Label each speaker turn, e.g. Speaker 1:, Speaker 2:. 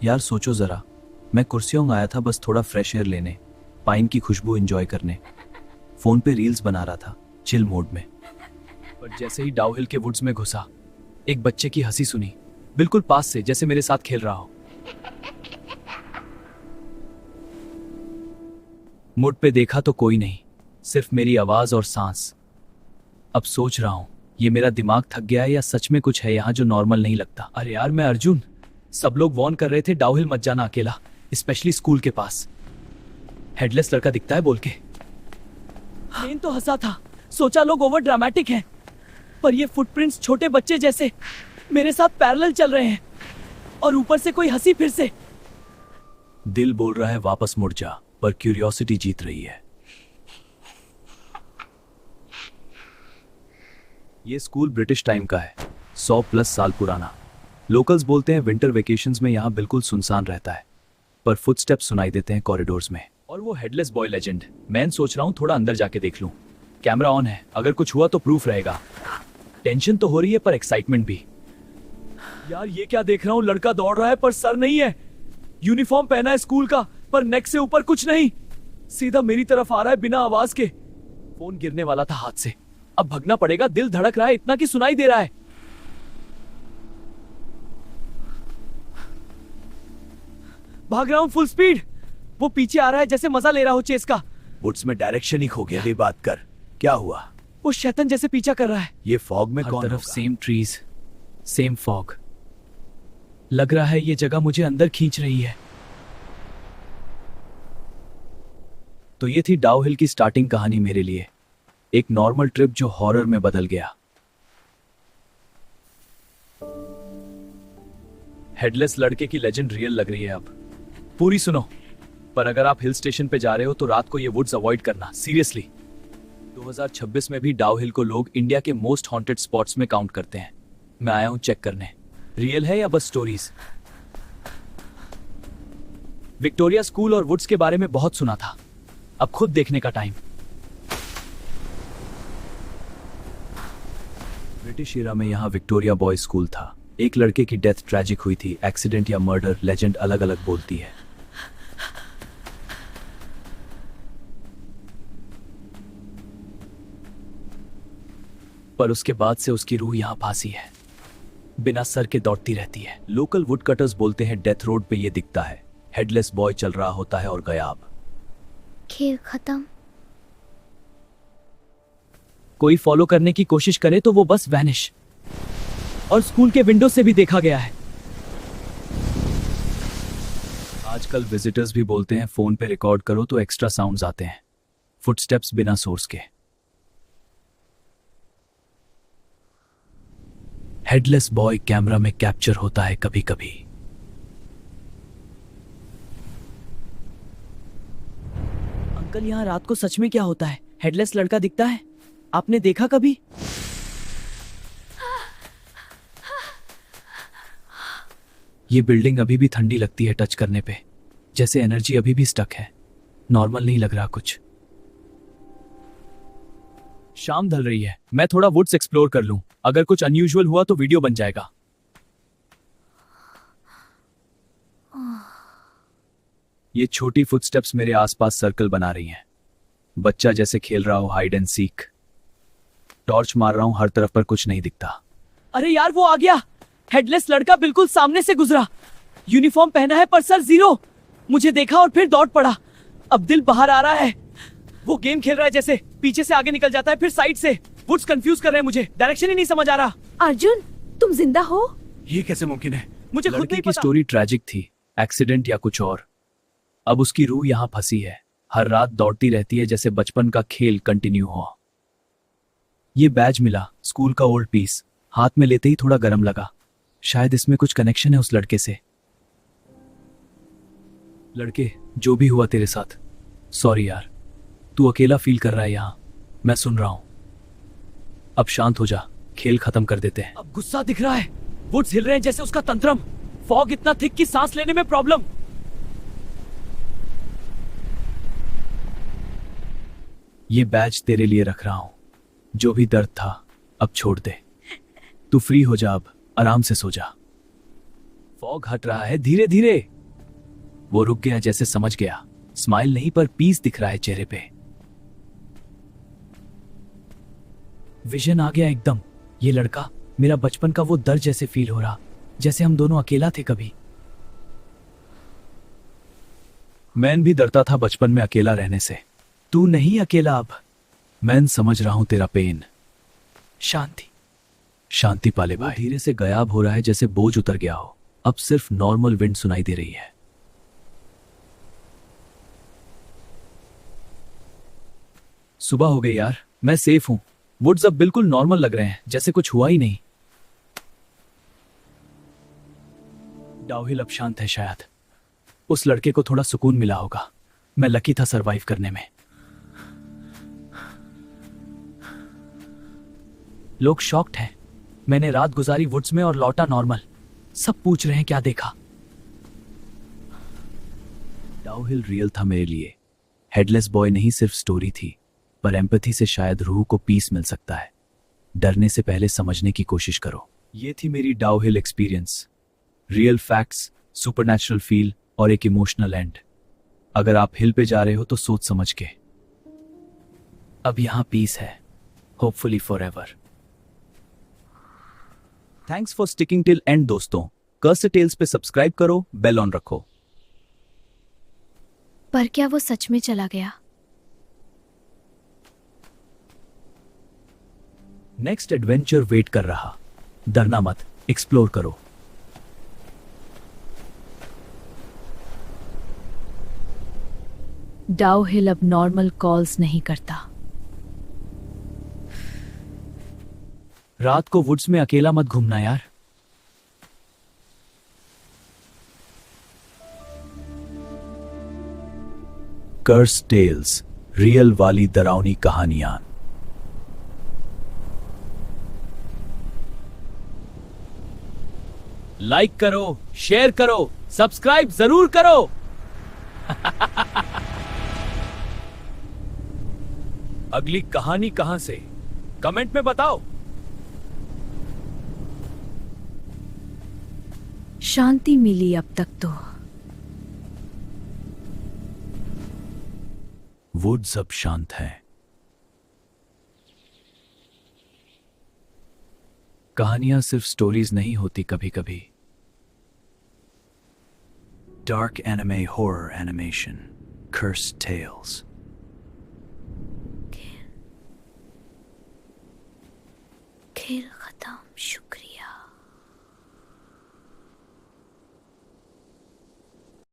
Speaker 1: यार सोचो जरा, मैं कुर्सियों आया था बस थोड़ा फ्रेश एयर लेने, पाइन की खुशबू एंजॉय करने, फोन पे रील्स बना रहा था चिल मोड में। पर जैसे ही डाउहिल के वुड्स में घुसा, एक बच्चे की हंसी सुनी, बिल्कुल पास से, जैसे मेरे साथ खेल रहा हो। मुड़ पे देखा तो कोई नहीं, सिर्फ मेरी आवाज और सांस। अब सोच रहा हूं, ये मेरा दिमाग थक गया है या सच में कुछ है यहाँ जो नॉर्मल नहीं लगता। अरे यार मैं अर्जुन, सब लोग वॉर्न कर रहे थे डाउहिल मत जाना अकेला, स्पेशली स्कूल के पास। हेडलेस लड़का दिखता है बोल के मेन तो हंसा था, सोचा लोग ओवर ड्रामेटिक हैं, पर ये फुटप्रिंट्स छोटे बच्चे जैसे मेरे साथ पैरेलल चल रहे हैं, और ऊपर से कोई हंसी फिर से। दिल बोल रहा है वापस मुड़ जा, पर क्यूरियोसिटी जीत रही है। ये स्कूल ब्रिटिश टाइम का है, 100+ साल पुराना। लोकल्स बोलते हैं विंटर वेकेशंस में यहाँ बिल्कुल सुनसान रहता है, पर फुटस्टेप्स सुनाई देते हैं कॉरिडोर्स में। और वो हेडलेस बॉय लेजेंड, मैं सोच रहा हूँ थोड़ा अंदर जाके देख लूं। कैमरा ऑन है, अगर कुछ हुआ तो प्रूफ रहेगा। टेंशन तो हो रही है पर एक्साइटमेंट भी। यार ये क्या देख रहा हूँ, लड़का दौड़ रहा है पर सर नहीं है। यूनिफॉर्म पहना है स्कूल का, पर नेक से ऊपर कुछ नहीं, सीधा मेरी तरफ आ रहा है बिना आवाज के। फोन गिरने वाला था हाथ से, अब भगना पड़ेगा। दिल धड़क रहा है इतना कि सुनाई दे रहा है। भाग रहा हूं फुल स्पीड, वो पीछे आ रहा है जैसे मजा ले रहा हो चेस का।
Speaker 2: वुड्स में डायरेक्शन ही खो गया। ये बात कर, क्या हुआ?
Speaker 1: वो शैतान जैसे पीछा कर रहा है।
Speaker 2: ये फॉग में कौन
Speaker 1: तरफ
Speaker 2: होगा?
Speaker 1: Same trees, same fog. लग रहा है ये जगह मुझे अंदर खींच रही है। तो ये थी डाउहिल की स्टार्टिंग कहानी मेरे लिए, एक नॉर्मल ट्रिप जो हॉरर में बदल गया। हेडलेस लड़के की लेजेंड रियल लग रही है अब। पूरी सुनो, पर अगर आप हिल स्टेशन पे जा रहे हो तो रात को ये वुड्स अवॉइड करना, सीरियसली। 2026 में भी डाउहिल को लोग इंडिया के मोस्ट हॉन्टेड स्पॉट्स में काउंट करते हैं। मैं आया हूं चेक करने, रियल है या बस स्टोरीज। विक्टोरिया स्कूल और वुड्स के बारे में बहुत सुना था, अब खुद देखने का टाइम। ब्रिटिश एरा में यहाँ विक्टोरिया बॉयज स्कूल था। एक लड़के की डेथ ट्रैजिक हुई थी, एक्सीडेंट या मर्डर, लेजेंड अलग अलग बोलती है। पर उसके बाद से उसकी रूह यहाँ फांसी है, बिना सर के दौड़ती रहती है। लोकल वुड कटर्स बोलते हैं डेथ रोड पे ये दिखता है, हेडलेस बॉय चल रहा होता है और गायब।
Speaker 3: खेल खत्म।
Speaker 1: कोई फॉलो करने की कोशिश करे तो वो बस वैनिश, और स्कूल के विंडो से भी देखा गया है। आजकल विजिटर्स भी बोलते हैं फोन पे रिकॉर्ड करो तो एक्स्ट्रा साउंड्स आते हैं, फुटस्टेप्स बिना सोर्स के। हेडलेस बॉय कैमरा में कैप्चर होता है कभी कभी। अंकल यहाँ रात को सच में क्या होता है? हेडलेस लड़का दिखता है, आपने देखा कभी? ये बिल्डिंग अभी भी ठंडी लगती है टच करने पे, जैसे एनर्जी अभी भी स्टक है। नॉर्मल नहीं लग रहा कुछ। शाम ढल रही है, मैं थोड़ा वुड्स एक्सप्लोर कर लूं। अगर कुछ अनयूजुअल हुआ तो वीडियो बन जाएगा। ये छोटी फुटस्टेप्स मेरे आसपास सर्कल बना रही हैं, बच्चा जैसे खेल रहा हो हाइड एंड सीक। टॉर्च मार रहा हूं हर तरफ पर कुछ नहीं दिखता। अरे यार वो आ गया, हेडलेस लड़का बिल्कुल सामने से गुजरा। यूनिफॉर्म पहना है पर सर जीरो। मुझे देखा और फिर दौड़ पड़ा। अब दिल बाहर आ रहा है। वो गेम खेल रहा है जैसे, पीछे से आगे निकल जाता है फिर साइड से। वुड्स कंफ्यूज कर रहे हैं मुझे, डायरेक्शन ही नहीं समझ आ रहा।
Speaker 3: अर्जुन तुम जिंदा हो?
Speaker 2: ये कैसे मुमकिन है?
Speaker 1: मुझे खुद नहीं पता। स्टोरी ट्रैजिक थी, एक्सीडेंट या कुछ और। अब उसकी रूह यहाँ फंसी है, हर रात दौड़ती रहती है जैसे बचपन का खेल कंटिन्यू हो। ये बैज मिला, स्कूल का ओल्ड पीस, हाथ में लेते ही थोड़ा गर्म लगा। शायद इसमें कुछ कनेक्शन है उस लड़के से। लड़के, जो भी हुआ तेरे साथ, सॉरी यार। तू अकेला फील कर रहा है यहाँ, मैं सुन रहा हूं। अब शांत हो जा, खेल खत्म कर देते हैं। अब गुस्सा दिख रहा है, वुड्स हिल रहे हैं जैसे उसका तंत्रम। फॉग इतना थिक कि सांस लेने में प्रॉब्लम। ये बैज तेरे लिए रख रहा हूं, जो भी दर्द था अब छोड़ दे। तू फ्री हो जा, अब आराम से सो जा। फॉग हट रहा है धीरे धीरे। वो रुक गया, जैसे समझ गया। स्माइल नहीं पर पीस दिख रहा है चेहरे पे। विजन आ गया एकदम। ये लड़का मेरा बचपन का वो दर्द जैसे फील हो रहा, जैसे हम दोनों अकेला थे कभी। मैन भी डरता था बचपन में अकेला रहने से। तू नहीं अकेला अब। मैन समझ रहा हूं तेरा पेन। शांति शांति पाले भाई। धीरे से गायब हो रहा है, जैसे बोझ उतर गया हो। अब सिर्फ नॉर्मल विंड सुनाई दे रही है। सुबह हो गई यार, मैं सेफ हूं। वुड्स अब बिल्कुल नॉर्मल लग रहे हैं, जैसे कुछ हुआ ही नहीं। डाउहिल अब शांत है शायद। उस लड़के को थोड़ा सुकून मिला होगा। मैं लकी था सरवाइव करने में। लोग शॉक्ड हैं। मैंने रात गुजारी वुड्स में और लौटा नॉर्मल। सब पूछ रहे हैं क्या देखा। डाउहिल रियल था मेरे लिए। हेडलेस बॉय नहीं सिर्फ स्टोरी थी, पर एम्पैथी से शायद रूह को पीस मिल सकता है। डरने से पहले समझने की कोशिश करो। ये थी मेरी downhill experience. Real facts, supernatural feel और एक इमोशनल एंड। अगर आप हिल पे जा रहे हो तो सोच समझ के। अब यहां पीस है, hopefully forever. Thanks for sticking till and दोस्तों। कर्स टेल्स पे सब्सक्राइब करो, बेल ऑन रखो।
Speaker 3: पर क्या वो सच में चला गया?
Speaker 1: नेक्स्ट एडवेंचर वेट कर रहा। डरना मत, एक्सप्लोर करो।
Speaker 4: डाउहिल अब नॉर्मल कॉल्स नहीं करता।
Speaker 1: रात को वुड्स में अकेला मत घूमना यार। कर्स टेल्स, रियल वाली डरावनी कहानियां। लाइक करो, शेयर करो, सब्सक्राइब जरूर करो। अगली कहानी कहां से, कमेंट में बताओ।
Speaker 4: शांति मिली अब तक तो।
Speaker 1: वुड्स अब शांत है। कहानियां सिर्फ स्टोरीज नहीं होती, कभी कभी डार्क एनिमे, हॉरर एनिमेशन, कर्स टेल्स।
Speaker 3: खेल